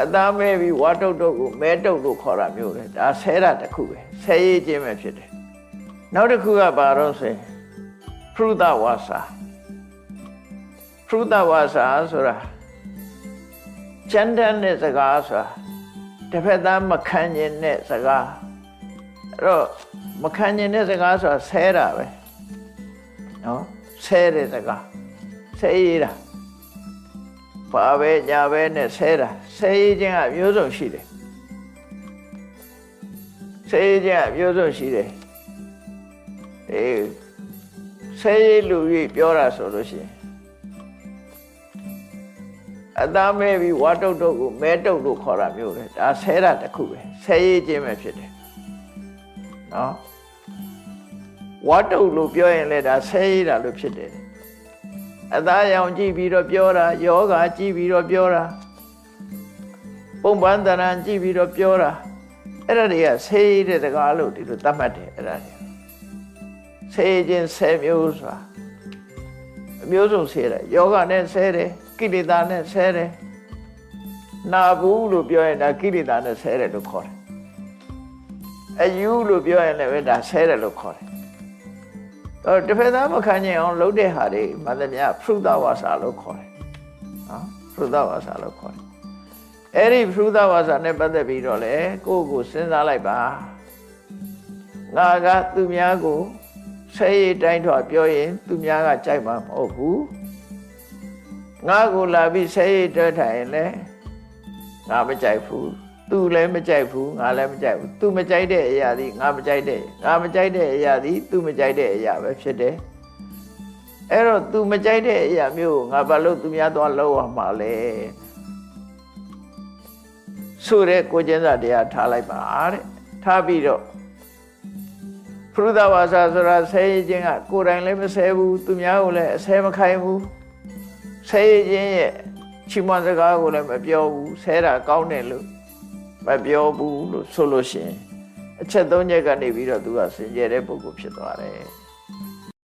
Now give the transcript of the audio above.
အသားမဲပြီးဝါတုတ်တို့ကိုမဲတုတ်လို့ခေါ်တာမျိုးလေဒါဆဲတာတစ်ခုပဲဆဲရေးခြင်းပဲဖြစ်တယ်နောက်တစ်ခုကဘာလို့ဆိုရင်ဖရုဒဝါစာဖရုဒဝါစာဆိုတာကျန်တဲ့စကားဆိုတာတစ်ဖက်သားမခံကျင်တဲ့စကားအဲ့တော့မခံကျင်တဲ့စကားဆိုတာဆဲတာပဲနော်ဆဲတဲ့စကားဆဲရတာဘာပဲညာပဲနဲ့ဆဲတာဆဲရခြင်းအမျိုးစုံရှိတယ်ဆဲရခြင်းအမျိုးစုံရှိတယ်ဆဲရလူကြီးပြောတာဆိုလို့ရှိရင်အသားမဲပြီးဝါတုတ်တို့ကိုမဲတုတ်လို့ခေါ်တာမျိုးလေဒါဆဲတာတစ်ခုပဲဆဲရခြင်းပဲဖြစ်တယ်နော်ဝါတုတ်လို့ပြောရင်လည်းဒါဆဲရတာလို့ဖြစ်တယ်အသားရောင်ကြည့်ပြီးတော့ပြောတာယောဂကြည့်ပြီးတော့ပြောတာပုံပန်းတရံကြည့်ပြီးတော့ပြောတာအဲ့ဒါတွေကဆဲရတဲ့စကားလို့ဒီလိုသတ်မှတ်တယ်အဲ့ဒါတွေဆဲခြင်းဆဲမျိုးဆိုတာအမျိုးစုံဆဲတယ်ယောဂနဲ့ဆဲတယ်ကိလေသာနဲ့ဆဲတယ်နာဘူးလို့ပြောရင်ဒါကိလေသာနဲ့ဆဲတယ်လို့ခေါ်တယ်အယူလို့ပြောရင်လည်းဒါဆဲတယ်လို့ခေါ်တယ်တစ်ဖက်သားမခံနိုင်အောင်လုပ်တဲ့ဟာတွေမှန်သမျှဖရုဒဝါစာလို့ခေါ်တယ်နော်ဖရုဒဝါစာလို့ခေါ်တယ်အဲ့ဒီဖရုဒဝါစာနဲ့ပတ်သက်ပြီးတော့လေကိုယ့်ကိုစဉ်းစားလိုက်ပါငါကသူများကိုဆဲရတိုင်းထွာပြောရင်သူများကကြိုက်မှာမဟုတ်ဘူးငါကိုလာပြီးဆဲရတွဲထိုင်ရင်လေငါမကြိုက်ဘူးသူလည်းမကြိုက်ဘူးငါလည်းမကြိုက်ဘူးသူမကြိုက်တဲ့အရာသည်ငါမကြိုက်တဲ့ငါမကြိုက်တဲ့အရာသည်သူမကြိုက်တဲ့အရာပဲဖြစ်တယ်အဲ့တော့သူမကြိုက်တဲ့အရာမျိုးငါဘာလို့သူများသွားလောက်အောင်မှာလဲဆိုတဲ့ကိုကျင်းစာတရားထားလိုက်ပါတဲ့ထားပြီးတော့ဖရုဒဝါစာဆိုတာဆဲခြင်းကကိုယ်တိုင်လည်းမဆဲဘူးသူများကိုလည်းအဆဲမခိုင်းဘူးဆဲခြင်းရဲ့ချီးမွမ်းစကားကိုလည်းမပြောဘူးဆဲတာကောင်းတယ်လို့မပြောဘူးလို့ဆိုလို့ရှိရင်အချက်၃ချက်ကနေပြီးတော့သူကစင်ကြယ်တဲ့ပုဂ္ဂိုလ်ဖြစ်သွားတယ်